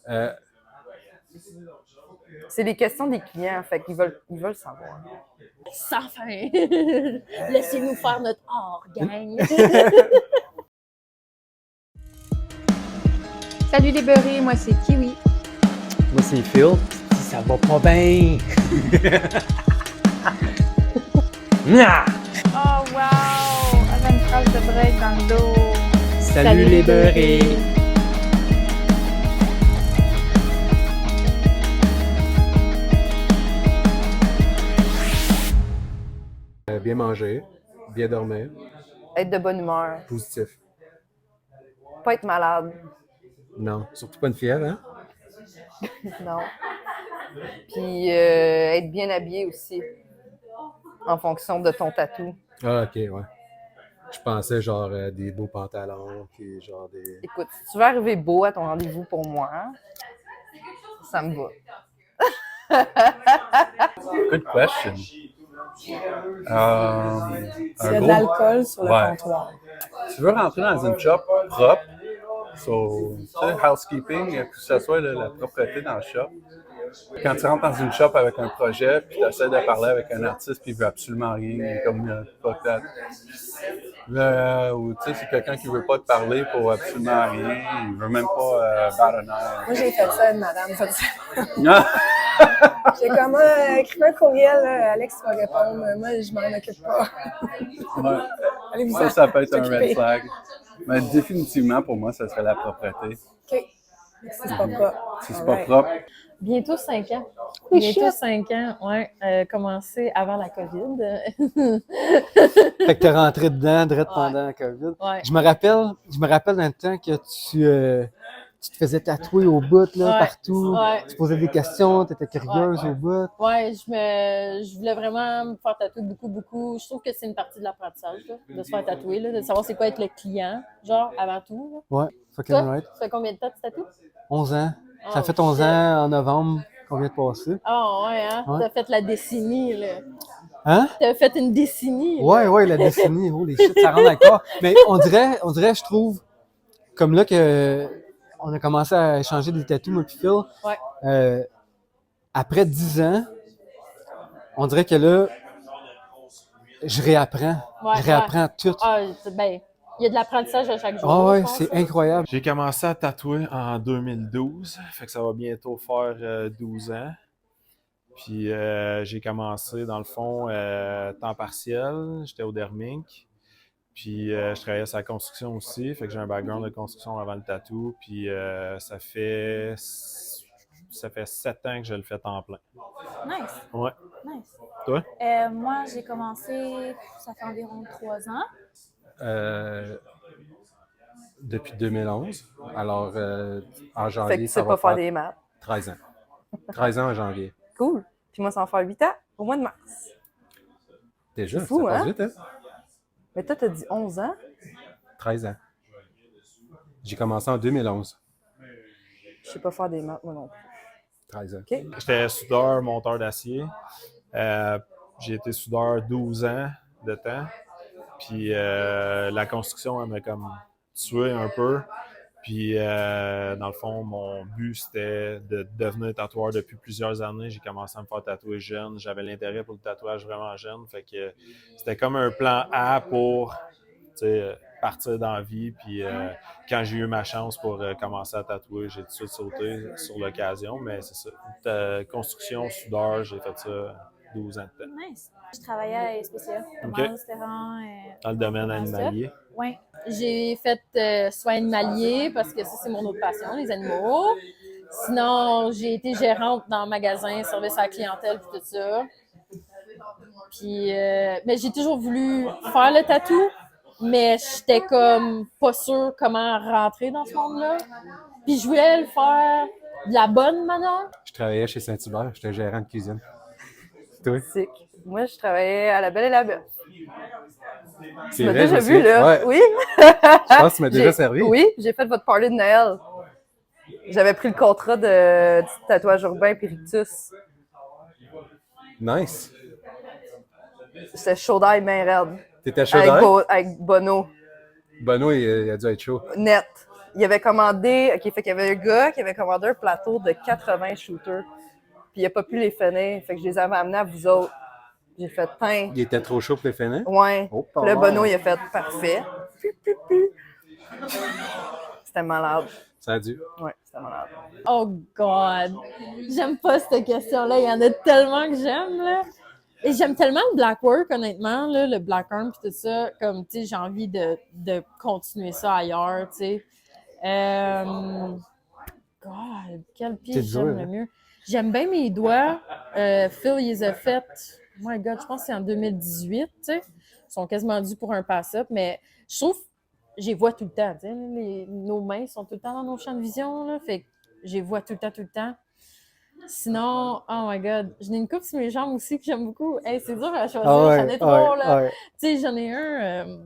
Euh, C'est les questions des clients, fait qu'ils veulent savoir. Sans fin. Laissez-nous faire notre art, gang. Salut les beurrés, moi c'est Kiwi. Moi, c'est Phil. Ça va pas bien. Oh wow! Avec une phrase de break dans le dos. Salut les beurrés. bien manger, bien dormir, Être de bonne humeur, positif. pas être malade, Non, surtout pas une fièvre, hein? non. Puis être bien habillé aussi, en fonction de ton tatou. Ah, ok, ouais. Je pensais genre des beaux pantalons, puis genre des... Écoute, si tu veux arriver beau à ton rendez-vous pour moi, ça me va. Good question. Il y a de l'alcool sur le comptoir. Tu veux rentrer dans une shop propre, so, tu sais, housekeeping, que ce soit la propreté dans le shop. Quand tu rentres dans une shop avec un projet, puis tu essaies de parler avec un artiste, puis il veut absolument rien, il est comme fuck that. Ou tu sais, c'est quelqu'un qui veut pas te parler pour absolument rien, il veut même pas battre un air. Moi, j'ai fait ça à une madame. J'ai comme, écris un courriel, Alex va répondre. Moi, je m'en occupe pas. Ouais. Allez-vous Ça peut être un s'occuper. red flag. Mais définitivement, pour moi, ça serait la propreté. OK. Si c'est pas propre. Si c'est pas propre, Bientôt 5 ans. Bientôt 5 ans, ouais. Commencé avant la COVID. Fait que t'es rentré dedans, direct pendant la COVID. Ouais. Je me rappelle dans le temps que tu te faisais tatouer au bout, là, Ouais. partout. Ouais. Tu posais des questions, t'étais curieuse au bout. Ouais, je voulais vraiment me faire tatouer beaucoup. Je trouve que c'est une partie de l'apprentissage, là, de se faire tatouer, là, de savoir c'est quoi être le client, genre, avant tout. Là. Ouais, fucking Toi, right. ça fait combien de temps que tu tatoues? 11 ans. Ça Oh, fait 11 shit. ans en novembre qu'on vient de passer. Ah ouais, hein? Ouais. T'as fait la décennie, là. Hein? T'as fait une décennie, là. Ouais, la décennie. Holy shit, ça rentre encore. Mais on dirait, je trouve, comme là que on a commencé à échanger des tatous, moi puis Phil. Ouais. Après 10 ans, on dirait que là, je réapprends. Ouais, Je réapprends tout. Ah, ben, il y a de l'apprentissage à chaque jour. Ah ouais, je pense, c'est là. incroyable. J'ai commencé à tatouer en 2012, fait que ça va bientôt faire 12 ans. Puis j'ai commencé, dans le fond, temps partiel, j'étais au Dermink. Puis je travaillais sur la construction aussi, fait que j'ai un background de construction avant le tatou. Puis ça fait 7 ans que je le fais temps plein. Nice. Ouais. Nice. Toi? Moi, j'ai commencé, ça fait environ 3 ans. Depuis 2011. Alors, en janvier, Fait que tu ça sais va pas faire faire des maths. 13 ans. 13 ans en janvier. Cool. Puis moi, ça va faire 8 ans au mois de mars. Déjà, C'est fou, ça passe hein? vite, hein? Mais toi, t'as dit 11 ans? 13 ans. J'ai commencé en 2011. Je sais pas faire des maths, moi non plus. 13 ans. OK. J'étais soudeur, monteur d'acier. J'ai été soudeur 12 ans de temps. Puis la construction, elle m'a comme tué un peu. Puis dans le fond, mon but, c'était de devenir tatoueur depuis plusieurs années. J'ai commencé à me faire tatouer jeune. J'avais l'intérêt pour le tatouage vraiment jeune. Fait que c'était comme un plan A pour partir dans la vie. Puis quand j'ai eu ma chance pour commencer à tatouer, j'ai tout de suite sauté sur l'occasion. Mais c'est ça. Construction, soudeur, j'ai fait ça 12 ans de temps. Nice. Je travaillais à SPCA, comme OK. restaurant. Dans le domaine animalier. Oui. J'ai fait soins animaliers parce que ça, c'est mon autre passion, les animaux. Sinon, j'ai été gérante dans un magasin, service à la clientèle et tout ça. Puis, mais j'ai toujours voulu faire le tatou, mais j'étais comme pas sûre comment rentrer dans ce monde-là. Puis je voulais le faire de la bonne manière. Je travaillais chez Saint-Hubert, j'étais gérant de cuisine. Toi? Sick. Moi, je travaillais à La Belle et la Bête. C'est Tu m'as vrai, déjà je vu, sais. là? Ouais. Oui. Je pense que tu m'as déjà servi. Oui, j'ai fait votre party de Noël. J'avais pris le contrat de tatouage urbain puis Rictus. Nice. C'était chaud d'ail, bien raide. T'étais chaud d'air? Avec Bono. Bono, il a dû être chaud. Net. il avait commandé, OK, fait qu'il y avait un gars qui avait commandé un plateau de 80 shooters. Puis il a pas pu les finir. Fait que je les avais amenés à vous autres. J'ai fait teint. Il était trop chaud pour les finir? Ouais. Oh, Puis le Bono, il a fait parfait. C'était malade. Ça a dû. Ouais, c'était malade. Oh God! J'aime pas cette question-là. Il y en a tellement que j'aime, là. Et j'aime tellement le black work, honnêtement, là, le black arm et tout ça. Comme, tu sais, j'ai envie de continuer ça ailleurs, tu sais. God, quel pied j'aime le mieux. J'aime bien mes doigts. Phil, il les a fait, oh my God, je pense que c'est en 2018, tu sais. Ils sont quasiment dus pour un pass-up, mais je trouve, je les vois tout le temps, tu sais. Nos mains sont tout le temps dans nos champs de vision, là. Fait que je les vois tout le temps. Sinon, oh my God, j'en ai une coupe sur mes jambes aussi que j'aime beaucoup. Hey, c'est dur à choisir, j'en ai trois, là. Ouais. Tu sais, j'en ai un...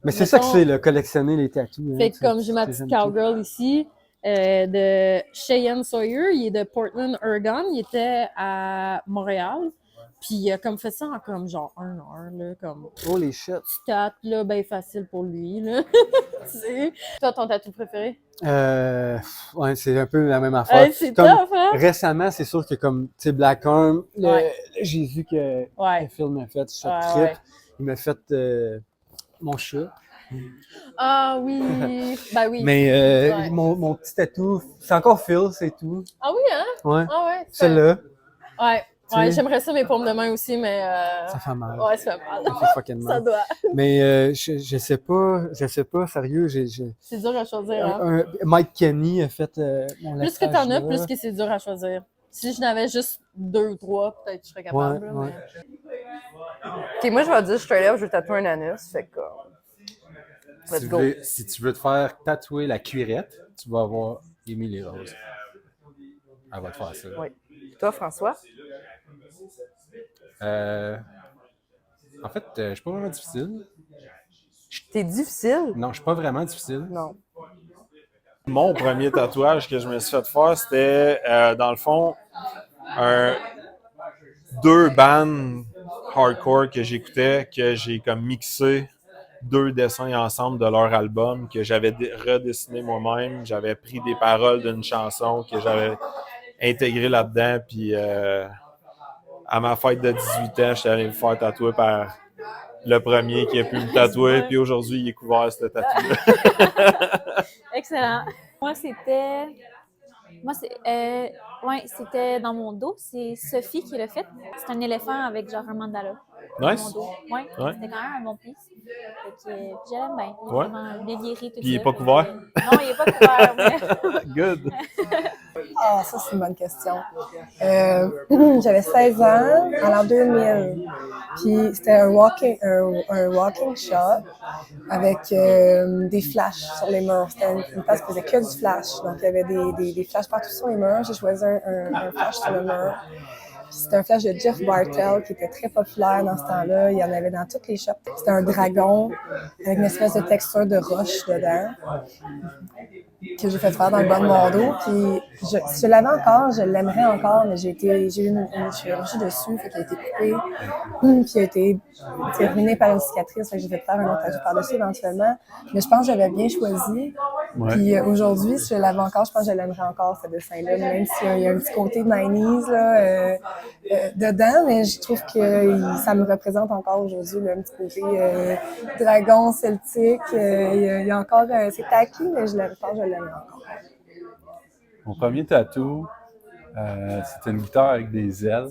Mais c'est ça que c'est, le collectionner les tatous. Fait que comme j'ai ma petite cowgirl ici, de Cheyenne Sawyer, il est de Portland, Oregon, il était à Montréal, puis il a comme fait ça en comme genre 1 heure, là, comme... Holy shit! 4, là, ben facile pour lui, là. Tu sais. Toi, ton tatou préféré? Ouais, c'est un peu la même affaire. C'est comme, tough, hein? Récemment, c'est sûr que comme, tu sais, Black Arm, le Jésus que Phil m'a fait, je trip. Ouais. Il m'a fait mon chat. Ah oui! Ben oui. Mais mon petit tatou, c'est encore Phil, c'est tout. Ah oui, hein? Ouais. Ah ouais. Celle-là. Ouais, j'aimerais ça mes paumes de main aussi, mais... Ça fait mal. Ouais, ça fait mal. Ça fait fucking mal. Ça doit. Mais je sais pas, sérieux, C'est dur à choisir, hein? Mike Kenny a fait mon Plus que t'en as, plus que c'est dur à choisir. Si je n'avais juste 2 ou 3, peut-être que je serais capable. Là, ouais. OK, moi, je vais dire straight up, je veux tatouer un anus. Fait que... Let's go. Si tu veux te faire tatouer la cuirette, tu vas avoir Émilie Rose. Elle va te faire ça. Oui. Toi, François? En fait, je suis pas vraiment difficile. T'es difficile? Non, je suis pas vraiment difficile. Non. Mon premier tatouage que je me suis fait faire, c'était, dans le fond, 2 bands hardcore que j'écoutais, que j'ai comme mixé 2 dessins ensemble de leur album, que j'avais redessiné moi-même. J'avais pris des paroles d'une chanson que j'avais intégré là-dedans, puis à ma fête de 18 ans, j'étais allé me faire tatouer par le premier qui a pu me tatouer, puis aujourd'hui, il est couvert, ce tatou-là. Excellent. Moi, c'était c'était dans mon dos. C'est Sophie qui l'a fait. C'est un éléphant avec genre un mandala. Nice. Dans mon dos. Ouais. C'était quand même un bon piece. Fait que j'aime bien. Il est Ouais. vraiment bien guéri, tout ça. Puis il est pas couvert? Non, il est pas couvert, mais... Good. Ah, ça, c'est une bonne question. J'avais 16 ans en l'an 2000. Puis c'était un walking shop avec des flashs sur les murs. C'était une place qui faisait que du flash. Donc, il y avait des flashs partout sur les murs. J'ai choisi un flash sur le mur. C'était un flash de Jeff Bartel qui était très populaire dans ce temps-là. Il y en avait dans toutes les shops. C'était un dragon avec une espèce de texture de roche dedans que j'ai fait faire dans le bas de mon dos. Puis si je l'avais encore, je l'aimerais encore, mais j'ai eu une chirurgie dessus, fait qu'il a été coupé, puis il a été terminé par une cicatrice, fait que j'ai fait faire un autre tatou par-dessus éventuellement. Mais je pense que j'avais bien choisi. Ouais. Puis aujourd'hui, si je l'avais encore, je pense que je l'aimerais encore, ce dessin-là, même s'il y a un petit côté de 90s là, dedans, mais je trouve que ça me représente encore aujourd'hui, là, un petit côté dragon, celtique. Il y a encore, c'est tacky, mais je pense que je l'aimerais encore. Mon premier tatou, c'était une guitare avec des ailes.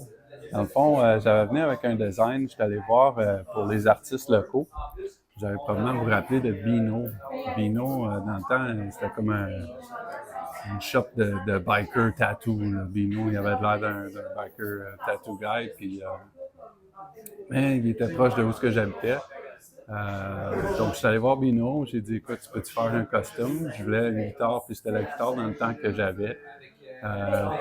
Dans le fond, j'avais venu avec un design, j'étais allé voir pour les artistes locaux. J'avais probablement vous rappeler de Bino. Bino, dans le temps, c'était comme une shop de biker tattoo. Là. Bino, il avait l'air d'un biker tattoo guy. Puis, mais il était proche de où j'habitais. Donc, je suis allé voir Bino. J'ai dit, écoute, tu peux-tu faire un costume? Je voulais une guitare, puis c'était la guitare dans le temps que j'avais.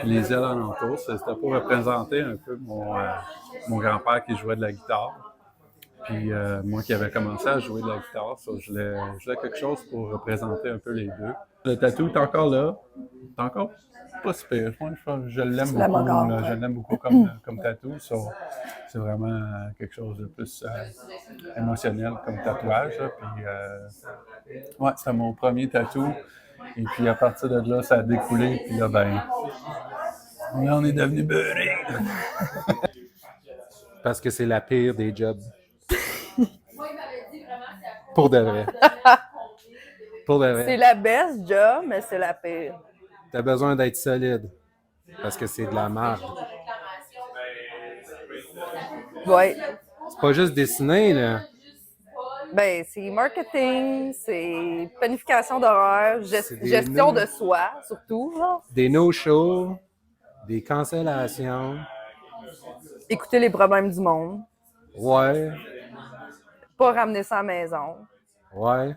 Puis les ailes alentour, c'était pour représenter un peu mon grand-père qui jouait de la guitare. Puis moi qui avais commencé à jouer de la guitare, je voulais quelque chose pour représenter un peu les deux. Le tatou est encore là. T'es encore? Pas super. Moi, je l'aime Tu l'aimes beaucoup. encore, Là. ouais. Je l'aime beaucoup comme tatou. So, c'est vraiment quelque chose de plus émotionnel comme tatouage. Là. Puis, ouais, c'était mon premier tatou. Et puis, à partir de là, ça a découlé. Puis là, ben, on est devenu beurré. Parce que c'est la pire des jobs. Pour de vrai. Pour de C'est vrai. la best job, mais c'est la pire. T'as besoin d'être solide. Parce que c'est de la merde. Ouais. C'est pas juste dessiner, là. Ben, c'est marketing, c'est planification d'horaire, C'est des gestion noms. de soi, surtout. Là. Des no-shows, des cancellations. Écouter les problèmes du monde. Ouais, Pas ramener ça à la maison. ouais.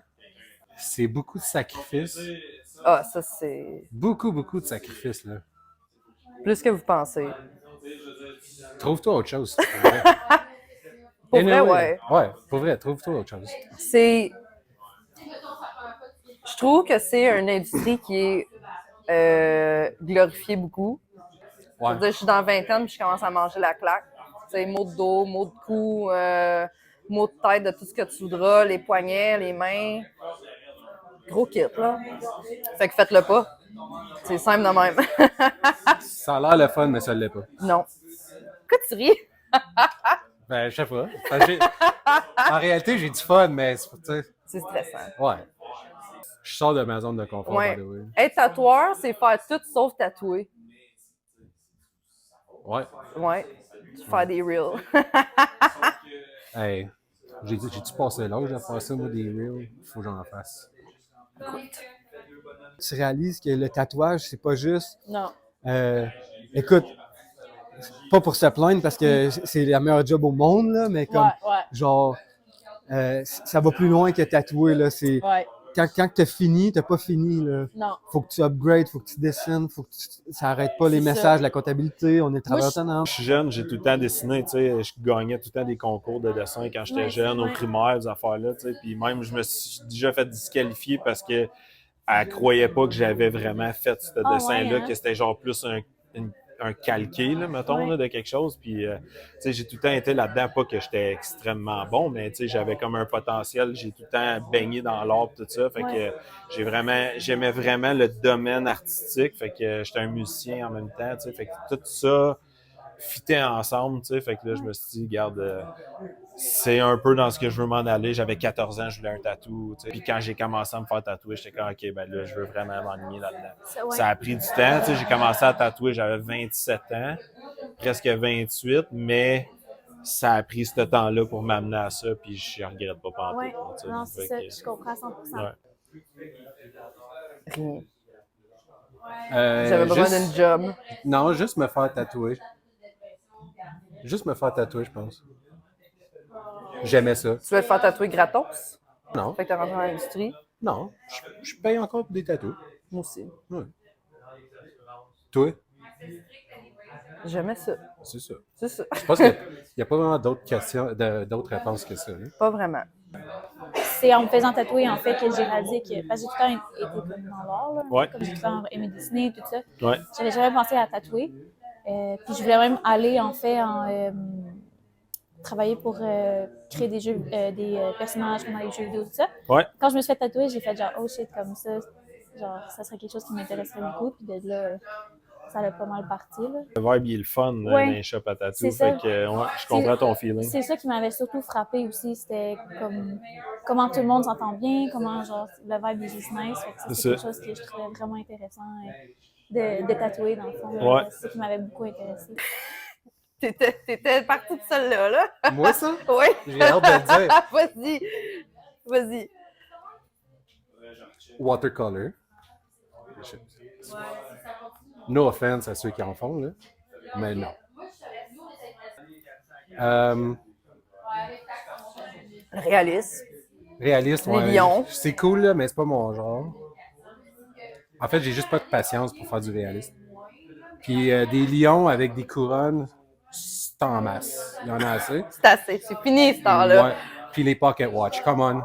C'est beaucoup de sacrifices. Ah, ça, c'est Beaucoup, beaucoup de sacrifices, là. plus que vous pensez. Trouve-toi autre chose. Pour vrai. Pour Anyway, vrai, ouais. Ouais, pour vrai, trouve-toi autre chose. C'est. Je trouve que c'est une industrie qui est glorifiée beaucoup. Ouais. Je veux dire, je suis dans la vingtaine puis je commence à manger la claque. Tu sais, maux de dos, maux de cou, maux de tête, de tout ce que tu voudras, les poignets, les mains. Gros kit, là. Fait que faites-le pas. C'est simple de même. Ça a l'air le fun, mais ça l'est pas. Non. Pourquoi tu ris? Ben, je sais pas. Parce que en réalité, j'ai du fun, mais tu sais, C'est stressant. ouais. Je sors de ma zone de confort, Ouais. by the way. Être tatoueur, c'est faire tout sauf tatouer. Ouais. Ouais. Faire des reels. Hey, j'ai-tu passé l'âge à faire ça, moi, des reels? Faut que j'en fasse. Tu réalises que le tatouage, c'est pas juste. Non. Écoute, pas pour se plaindre parce que c'est la meilleure job au monde, là, mais comme, Ouais, genre, ça va plus loin que tatouer, là. C'est, ouais. quand t'as fini, t'as pas fini, là. Non. Faut que tu upgrades, faut que tu dessines, faut que ça arrête pas les C'est ça. messages, la comptabilité, on est travailleurs autonomes. Je suis jeune, j'ai tout le temps dessiné, tu sais, je gagnais tout le temps des concours de dessin quand j'étais jeune, au primaire, ces affaires-là, tu sais, puis même je me suis déjà fait disqualifier parce que elle croyait pas que j'avais vraiment fait ce dessin-là, ouais, hein? que c'était genre plus un calqué, là, mettons, là, de quelque chose, puis tu sais, j'ai tout le temps été là-dedans, pas que j'étais extrêmement bon, mais tu sais, j'avais comme un potentiel, j'ai tout le temps baigné dans l'art tout ça, fait que j'aimais vraiment le domaine artistique, fait que j'étais un musicien en même temps, tu sais, fait que tout ça fitait ensemble, tu sais, fait que là, je me suis dit, regarde, c'est un peu dans ce que je veux m'en aller. J'avais 14 ans, je voulais un tatou, tu sais. Puis quand j'ai commencé à me faire tatouer, j'étais comme, OK, ben là, je veux vraiment m'enligner là-dedans. Ouais. Ça a pris du temps, tu sais, j'ai commencé à tatouer, j'avais 27 ans, presque 28, mais ça a pris ce temps-là pour m'amener à ça, puis je regrette pas pantoute. Ouais. Tu sais. Non, c'est Fait ça. que, Je comprends à 100%. ouais. Rien. J'avais J'avais besoin d'une job. Non, juste me faire tatouer. Juste me faire tatouer, je pense. J'aimais ça. Tu veux te faire tatouer gratos? Non, Fait que t'es rentré dans l'industrie. non. Je paye encore pour des tatous. Moi aussi. Ouais. Toi? J'aimais ça. C'est ça. C'est ça. Je pense qu'il n'y a pas vraiment d'autres questions, d'autres réponses que ça. Hein? Pas vraiment. C'est en me faisant tatouer, en fait, que j'ai réalisé que. Parce que j'ai tout le temps été comme dans l'art, là. Ouais. Comme j'ai tout le temps aimé dessiner et tout ça. Ouais. J'avais jamais pensé à tatouer. Puis je voulais même aller, en fait, travailler pour créer des jeux, des personnages comme dans les jeux vidéo, tout ça. Ouais. Quand je me suis fait tatouer, j'ai fait genre, oh shit, comme ça. Genre, ça serait quelque chose qui m'intéresserait beaucoup. Puis de là, ça a pas mal parti, là. Le vibe, il est le fun dans les shops à tatou. C'est ça. Fait que, ouais, je comprends ton feeling. C'est ça qui m'avait surtout frappé aussi. C'était comme comment tout le monde s'entend bien, comment genre le vibe est juste nice. Fait que ça, c'est quelque chose que je trouvais vraiment intéressant de tatouer dans le fond. Ouais. C'est ça qui m'avait beaucoup intéressé. T'étais partie de celle-là, là? Moi, ça? Oui. J'ai hâte de le dire. Vas-y. Vas-y. Watercolor. No offense à ceux qui en font, là. Mais non. Réaliste. Réaliste, Les ouais. lions. C'est cool, là, mais c'est pas mon genre. En fait, j'ai juste pas de patience pour faire du réaliste. Puis des lions avec des couronnes, c'est en masse. Il y en a assez. C'est assez. C'est fini, ce temps-là. Ouais. Puis les pocket watch, come on.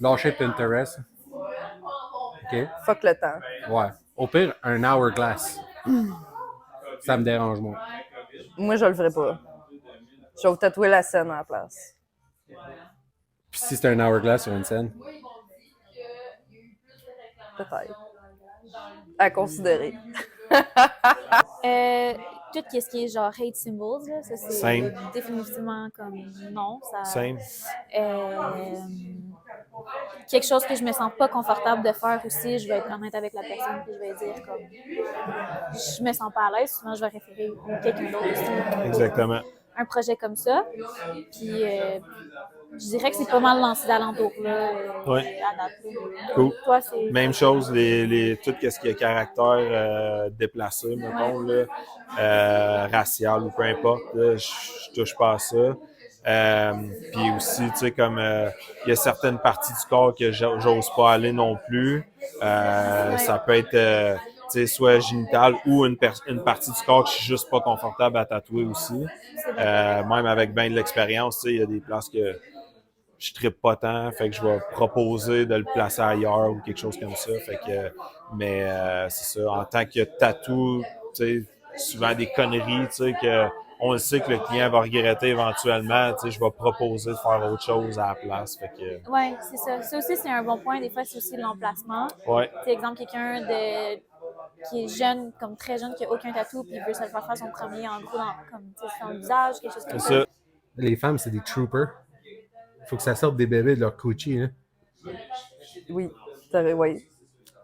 Lâchez Pinterest. OK? Fuck le temps. Ouais. Au pire, un hourglass. Ça me dérange moins. Moi, je le ferai pas. Je vais vous tatouer la scène à la place. Puis si c'est un hourglass sur une scène, Peut-être. À considérer. Tout ce qui est genre hate symbols, là, ça c'est Same. définitivement comme non. Ça, Same. Quelque chose que je me sens pas confortable de faire aussi, je vais être honnête avec la personne puis je vais dire comme je me sens pas à l'aise, souvent je vais référer à quelqu'un d'autre aussi. Exactement. Un projet comme ça. Puis je dirais que c'est pas mal lancé d'alentour là, Ouais. à date. Là. Cool. Toi, c'est Même chose, tout ce qui est caractère déplacé, mettons, là, racial ou peu importe, là, je touche pas à ça. Puis aussi, tu sais, comme il y a certaines parties du corps que j'ose pas aller non plus. Ça peut être tu sais, soit génital ou une partie du corps que je suis juste pas confortable à tatouer aussi. Même avec bien de l'expérience, tu sais, il y a des places que je trippe pas tant, fait que je vais proposer de le placer ailleurs ou quelque chose comme ça. Fait que, mais c'est ça, en tant que tatou, tu sais, souvent des conneries, tu sais, que on le sait que le client va regretter éventuellement, tu sais, je vais proposer de faire autre chose à la place. Fait que, oui, c'est ça. Ça aussi, c'est un bon point. Des fois, c'est aussi l'emplacement. ouais, Par exemple, quelqu'un qui est jeune, comme très jeune, qui n'a aucun tatou, puis il veut se le faire son premier en gros comme sur le visage, quelque chose comme c'est ça. ça. les femmes, c'est des troopers. Faut que ça sorte des bébés de leur coochie, hein. Oui. Oui.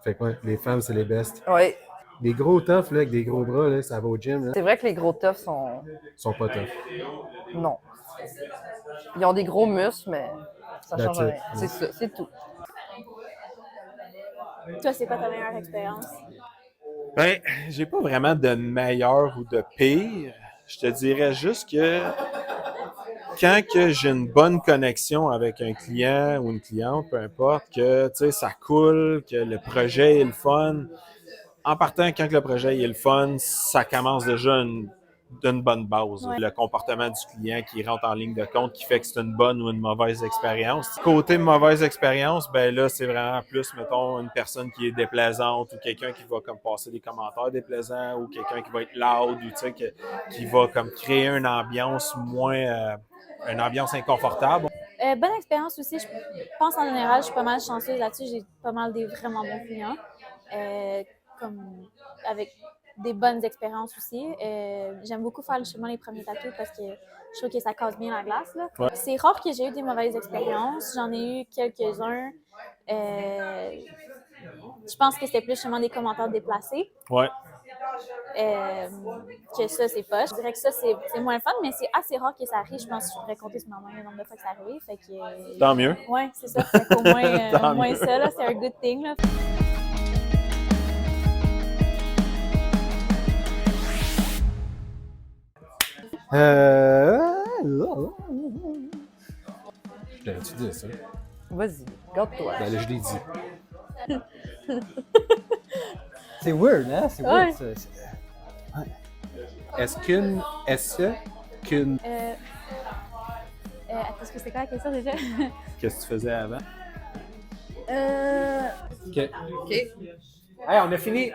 Fait que ouais, les femmes, c'est les bestes. Oui. Les gros toughs, là, avec des gros bras, là, ça va au gym, là, C'est vrai que les gros toughs sont. sont pas toughs. Non. Ils ont des gros muscles, mais ça That's change it. rien. C'est ça, c'est tout. Toi, c'est quoi ta meilleure expérience? Ben, j'ai pas vraiment de meilleur ou de pire. Je te dirais juste que quand que j'ai une bonne connexion avec un client ou une cliente, peu importe, que tu sais, ça coule, que le projet est le fun. En partant, quand que le projet est le fun, ça commence déjà d'une bonne base. Ouais. Le comportement du client qui rentre en ligne de compte qui fait que c'est une bonne ou une mauvaise expérience. Côté mauvaise expérience, ben là, c'est vraiment plus, mettons, une personne qui est déplaisante ou quelqu'un qui va comme passer des commentaires déplaisants ou quelqu'un qui va être loud ou tu sais, qui va comme créer une ambiance une ambiance inconfortable. Bonne expérience aussi. Je pense en général, je suis pas mal chanceuse là-dessus. J'ai pas mal des vraiment bons clients. Comme avec des bonnes expériences aussi. J'aime beaucoup faire justement les premiers tatous parce que je trouve que ça casse bien la glace. Là. Ouais. C'est rare que j'ai eu des mauvaises expériences. J'en ai eu quelques-uns. Je pense que c'était plus justement des commentaires déplacés. Ouais. Que ça, c'est pas. Je dirais que ça, c'est moins le fun, mais c'est assez rare que ça arrive. Je pense que je pourrais compter sur ma main le nombre de fois que ça arrive. Fait que, Tant mieux. ouais, c'est ça. Fait qu'au moins, Tant au moins mieux. ça, là, c'est un good thing. Là. Je t'avais-tu dit ça? Vas-y, garde-toi. Ben là, je l'ai dit. C'est weird, hein? C'est Ouais. weird, ça. Est-ce qu'une... Attends, est-ce que c'était quoi la question déjà? Qu'est-ce que tu faisais avant? OK. OK. Hey, on a fini!